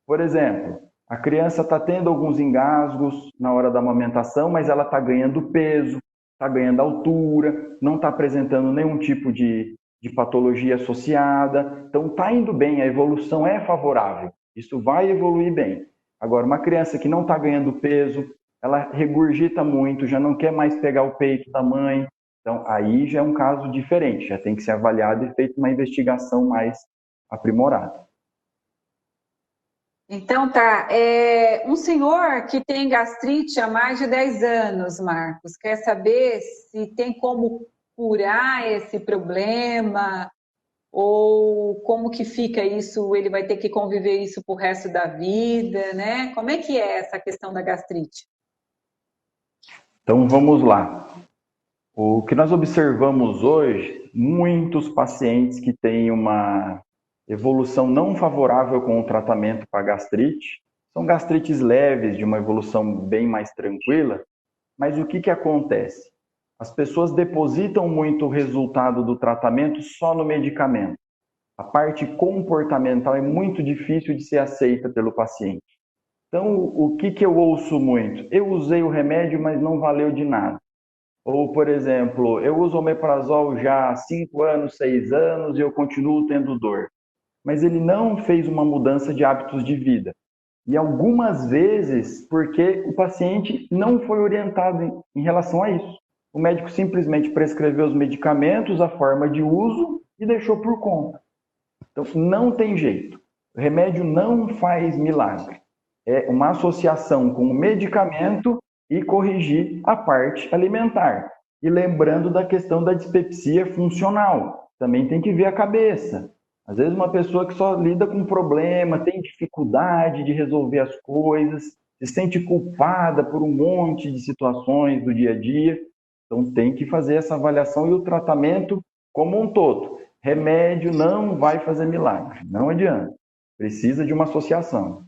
Por exemplo, a criança está tendo alguns engasgos na hora da amamentação, mas ela está ganhando peso, está ganhando altura, não está apresentando nenhum tipo de patologia associada. Então está indo bem, a evolução é favorável. Isso vai evoluir bem. Agora, uma criança que não está ganhando peso, ela regurgita muito, já não quer mais pegar o peito da mãe. Então, aí já é um caso diferente, já tem que ser avaliado e feita uma investigação mais aprimorada.
Então tá, um senhor que tem gastrite há mais de 10 anos, Marcos, quer saber se tem como curar esse problema ou como que fica isso, ele vai ter que conviver isso pro resto da vida, né? Como é que é essa questão da gastrite?
Então vamos lá. O que nós observamos hoje, muitos pacientes que têm uma evolução não favorável com o tratamento para gastrite, são gastrites leves, de uma evolução bem mais tranquila, mas o que acontece? As pessoas depositam muito o resultado do tratamento só no medicamento. A parte comportamental é muito difícil de ser aceita pelo paciente. Então, o que eu ouço muito? Eu usei o remédio, mas não valeu de nada. Ou, por exemplo, eu uso omeprazol já há 5 anos, 6 anos e eu continuo tendo dor. Mas ele não fez uma mudança de hábitos de vida. E algumas vezes porque o paciente não foi orientado em relação a isso. O médico simplesmente prescreveu os medicamentos, a forma de uso e deixou por conta. Então, não tem jeito. O remédio não faz milagre. É uma associação com o medicamento e corrigir a parte alimentar. E lembrando da questão da dispepsia funcional. Também tem que ver a cabeça. Às vezes uma pessoa que só lida com problema, tem dificuldade de resolver as coisas, se sente culpada por um monte de situações do dia a dia. Então tem que fazer essa avaliação e o tratamento como um todo. Remédio não vai fazer milagre, não adianta. Precisa de uma associação.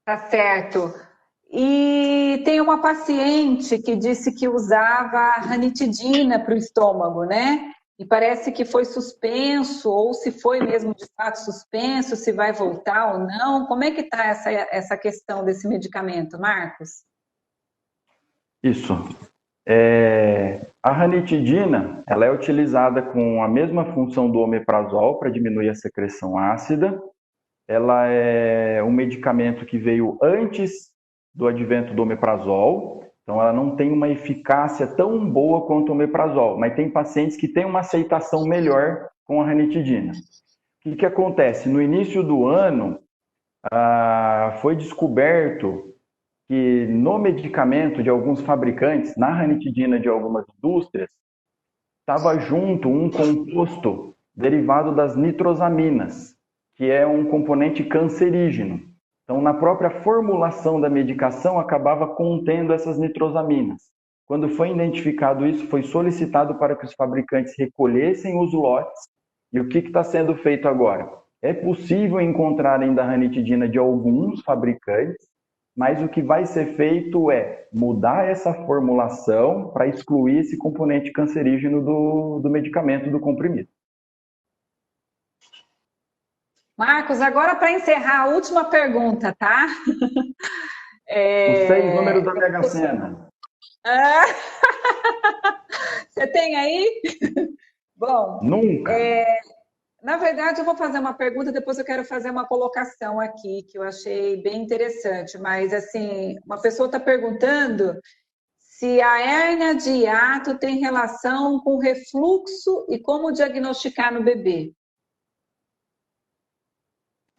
Tá certo. E tem uma paciente que disse que usava ranitidina para o estômago, né? E parece que foi suspenso, ou se foi mesmo de fato suspenso, se vai voltar ou não. Como é que está essa questão desse medicamento, Marcos?
Isso. A ranitidina, ela é utilizada com a mesma função do omeprazol para diminuir a secreção ácida. Ela é um medicamento que veio antes do advento do omeprazol, então ela não tem uma eficácia tão boa quanto o omeprazol, mas tem pacientes que têm uma aceitação melhor com a ranitidina. O que acontece? No início do ano, foi descoberto que no medicamento de alguns fabricantes, na ranitidina de algumas indústrias, estava junto um composto derivado das nitrosaminas, que é um componente cancerígeno. Então, na própria formulação da medicação, acabava contendo essas nitrosaminas. Quando foi identificado isso, foi solicitado para que os fabricantes recolhessem os lotes. E o que está sendo feito agora? É possível encontrar ainda a ranitidina de alguns fabricantes, mas o que vai ser feito é mudar essa formulação para excluir esse componente cancerígeno do medicamento, do comprimido.
Marcos, agora para encerrar, a última pergunta, tá?
Os 6 números da Mega Sena.
Você tem aí? Bom,
Nunca.
Na verdade, eu vou fazer uma pergunta, depois eu quero fazer uma colocação aqui, que eu achei bem interessante. Mas, assim, uma pessoa está perguntando se a hérnia de hiato tem relação com refluxo e como diagnosticar no bebê.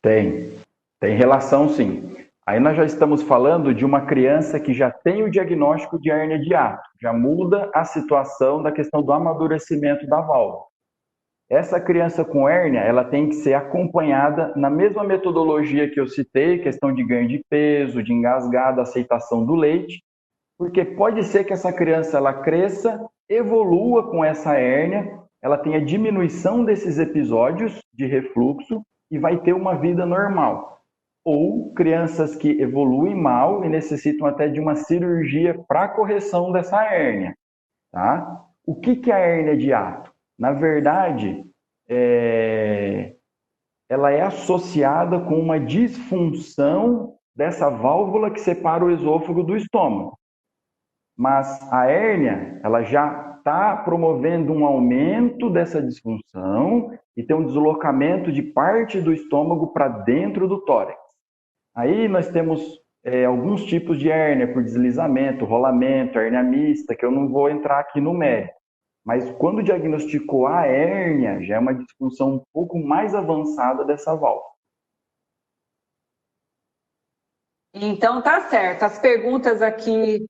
Tem relação sim. Aí nós já estamos falando de uma criança que já tem o diagnóstico de hérnia de hiato, já muda a situação da questão do amadurecimento da válvula. Essa criança com hérnia, ela tem que ser acompanhada na mesma metodologia que eu citei, questão de ganho de peso, de engasgada, aceitação do leite, porque pode ser que essa criança ela cresça, evolua com essa hérnia, ela tenha diminuição desses episódios de refluxo e vai ter uma vida normal. Ou crianças que evoluem mal e necessitam até de uma cirurgia para correção dessa hérnia. Tá? O que é a hérnia de hiato? Na verdade, ela é associada com uma disfunção dessa válvula que separa o esôfago do estômago. Mas a hérnia, ela já está promovendo um aumento dessa disfunção e tem um deslocamento de parte do estômago para dentro do tórax. Aí nós temos alguns tipos de hérnia por deslizamento, rolamento, hérnia mista, que eu não vou entrar aqui no mérito. Mas quando diagnosticou a hérnia, já é uma disfunção um pouco mais avançada dessa válvula.
Então, tá certo. As perguntas aqui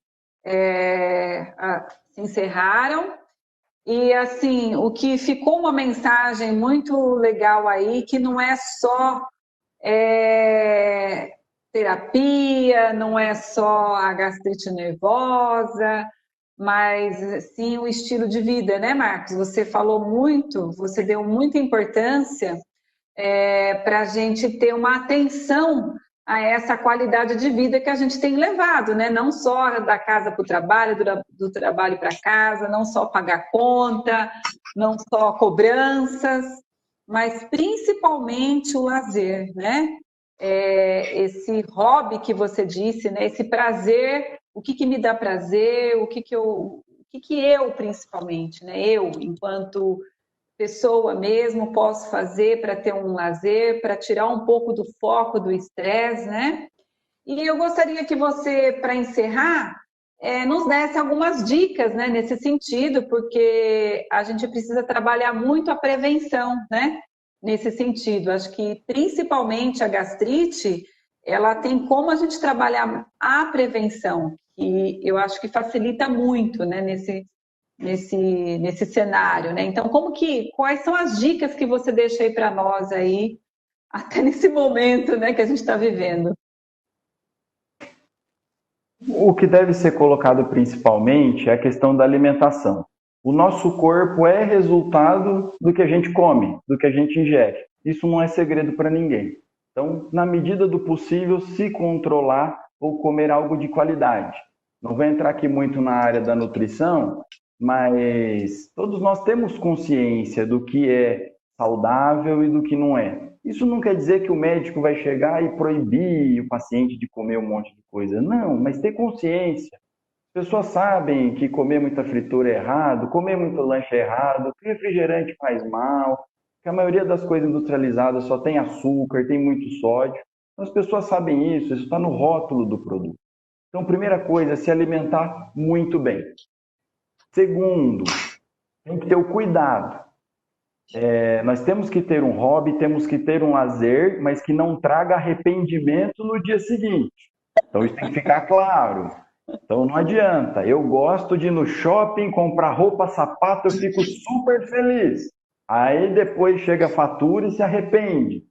se encerraram. E, assim, o que ficou uma mensagem muito legal aí, que não é só terapia, não é só a gastrite nervosa, mas sim o estilo de vida, né, Marcos? Você falou muito, você deu muita importância para a gente ter uma atenção a essa qualidade de vida que a gente tem levado, né? Não só da casa para o trabalho, do trabalho para casa, não só pagar conta, não só cobranças, mas principalmente o lazer, né? Esse hobby que você disse, né? Esse prazer, o que me dá prazer, o que eu principalmente, né? Eu, enquanto pessoa mesmo, posso fazer para ter um lazer, para tirar um pouco do foco do estresse, né? E eu gostaria que você, para encerrar, nos desse algumas dicas, né, nesse sentido, porque a gente precisa trabalhar muito a prevenção, né? Nesse sentido, acho que principalmente a gastrite, ela tem como a gente trabalhar a prevenção, e eu acho que facilita muito, né, nesse cenário, né? Então, quais são as dicas que você deixa aí para nós aí, até nesse momento, né, que a gente está vivendo?
O que deve ser colocado principalmente é a questão da alimentação. O nosso corpo é resultado do que a gente come, do que a gente ingere. Isso não é segredo para ninguém. Então, na medida do possível, se controlar ou comer algo de qualidade. Não vou entrar aqui muito na área da nutrição, mas todos nós temos consciência do que é saudável e do que não é. Isso não quer dizer que o médico vai chegar e proibir o paciente de comer um monte de coisa. Não, mas ter consciência. As pessoas sabem que comer muita fritura é errado, comer muito lanche é errado, que refrigerante faz mal, que a maioria das coisas industrializadas só tem açúcar, tem muito sódio. Então, as pessoas sabem isso está no rótulo do produto. Então, primeira coisa, se alimentar muito bem. Segundo, tem que ter o cuidado. Nós temos que ter um hobby, temos que ter um lazer, mas que não traga arrependimento no dia seguinte. Então isso tem que ficar claro. Então não adianta. Eu gosto de ir no shopping, comprar roupa, sapato, eu fico super feliz. Aí depois chega a fatura e se arrepende.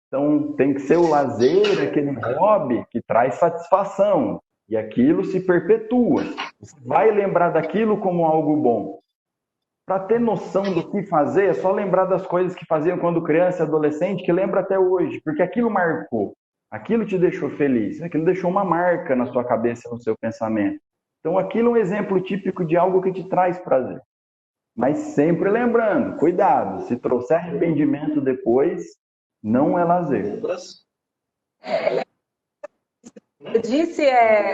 Então tem que ser o lazer, aquele hobby que traz satisfação. E aquilo se perpetua. Você vai lembrar daquilo como algo bom. Para ter noção do que fazer, é só lembrar das coisas que faziam quando criança e adolescente, que lembra até hoje, porque aquilo marcou, aquilo te deixou feliz, aquilo deixou uma marca na sua cabeça, no seu pensamento. Então aquilo é um exemplo típico de algo que te traz prazer. Mas sempre lembrando, cuidado, se trouxer arrependimento depois, não é lazer.
Você disse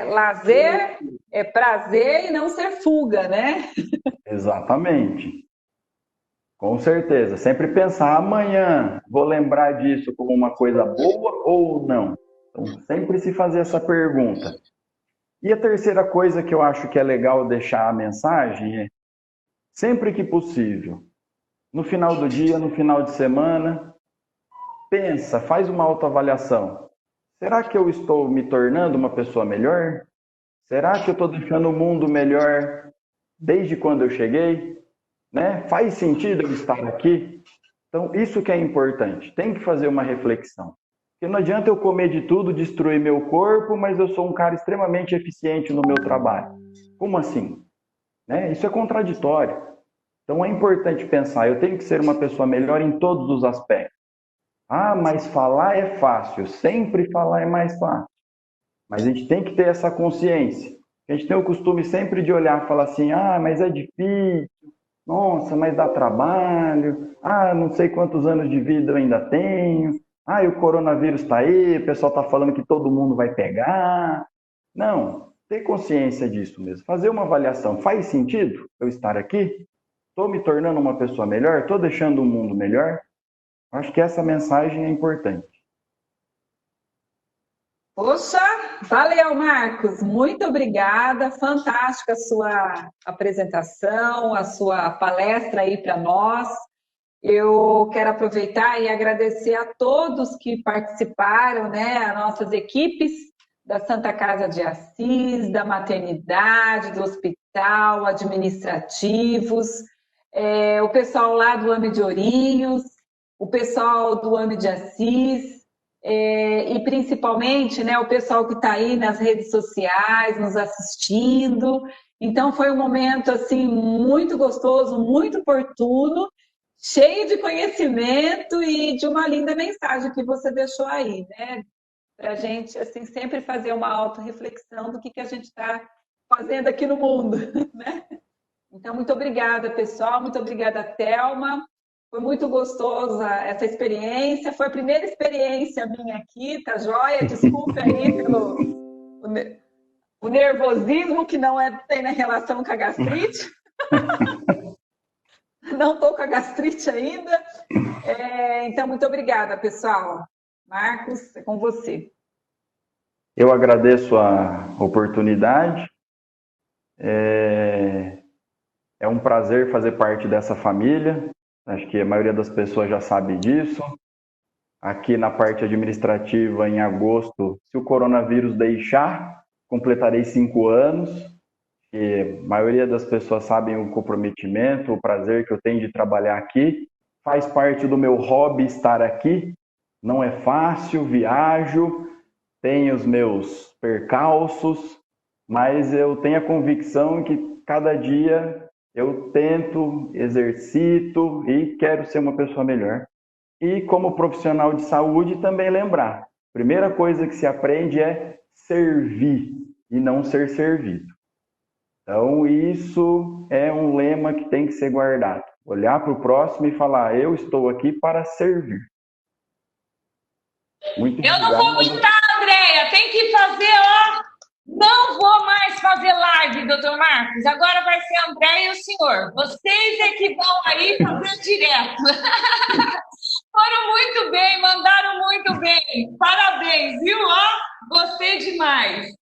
lazer, é prazer e não ser fuga, né?
Exatamente. Com certeza. Sempre pensar, amanhã vou lembrar disso como uma coisa boa ou não? Então, sempre se fazer essa pergunta. E a terceira coisa que eu acho que é legal deixar a mensagem é, sempre que possível, no final do dia, no final de semana, pensa, faz uma autoavaliação. Será que eu estou me tornando uma pessoa melhor? Será que eu estou deixando o mundo melhor desde quando eu cheguei? Né? Faz sentido eu estar aqui? Então, isso que é importante. Tem que fazer uma reflexão. Porque não adianta eu comer de tudo, destruir meu corpo, mas eu sou um cara extremamente eficiente no meu trabalho. Como assim? Né? Isso é contraditório. Então, é importante pensar, eu tenho que ser uma pessoa melhor em todos os aspectos. Ah, mas falar é fácil. Sempre falar é mais fácil. Mas a gente tem que ter essa consciência. A gente tem o costume sempre de olhar e falar assim, ah, mas é difícil. Nossa, mas dá trabalho. Ah, não sei quantos anos de vida eu ainda tenho. Ah, e o coronavírus está aí, o pessoal está falando que todo mundo vai pegar. Não, ter consciência disso mesmo. Fazer uma avaliação. Faz sentido eu estar aqui? Estou me tornando uma pessoa melhor? Estou deixando o mundo melhor? Acho que essa mensagem é importante.
Poxa, valeu, Marcos. Muito obrigada. Fantástica a sua apresentação, a sua palestra aí para nós. Eu quero aproveitar e agradecer a todos que participaram, né? As nossas equipes da Santa Casa de Assis, da maternidade, do hospital, administrativos, o pessoal lá do AME de Ourinhos, o pessoal do AME de Assis, e principalmente, né, o pessoal que está aí nas redes sociais nos assistindo. Então foi um momento assim muito gostoso, muito oportuno, cheio de conhecimento e de uma linda mensagem que você deixou aí, né? Para a gente assim sempre fazer uma autorreflexão do que a gente está fazendo aqui no mundo, né? Então muito obrigada, pessoal, muito obrigada, Thelma. Foi muito gostosa essa experiência. Foi a primeira experiência minha aqui, tá joia? Desculpe aí pelo o nervosismo que não tem na relação com a gastrite. Não estou com a gastrite ainda. Então, muito obrigada, pessoal. Marcos, é com você.
Eu agradeço a oportunidade. É um prazer fazer parte dessa família. Acho que a maioria das pessoas já sabe disso. Aqui na parte administrativa, em agosto, se o coronavírus deixar, completarei 5 anos. E a maioria das pessoas sabem o comprometimento, o prazer que eu tenho de trabalhar aqui. Faz parte do meu hobby estar aqui. Não é fácil, viajo, tenho os meus percalços, mas eu tenho a convicção que cada dia eu tento, exercito e quero ser uma pessoa melhor. E como profissional de saúde também lembrar, a primeira coisa que se aprende é servir e não ser servido. Então isso é um lema que tem que ser guardado. Olhar para o próximo e falar, eu estou aqui para servir. Muito
eu não vou aguentar, Andréia, tem que fazer, não vou mais fazer live, doutor Marcos, agora vai ser a Andréia e o senhor, vocês é que vão aí fazer direto. Foram muito bem, mandaram muito bem, parabéns, viu? Gostei demais.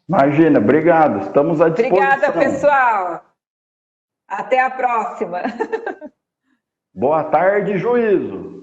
Imagina, obrigado, estamos à disposição.
Obrigada, pessoal. Até a próxima.
Boa tarde, juízo.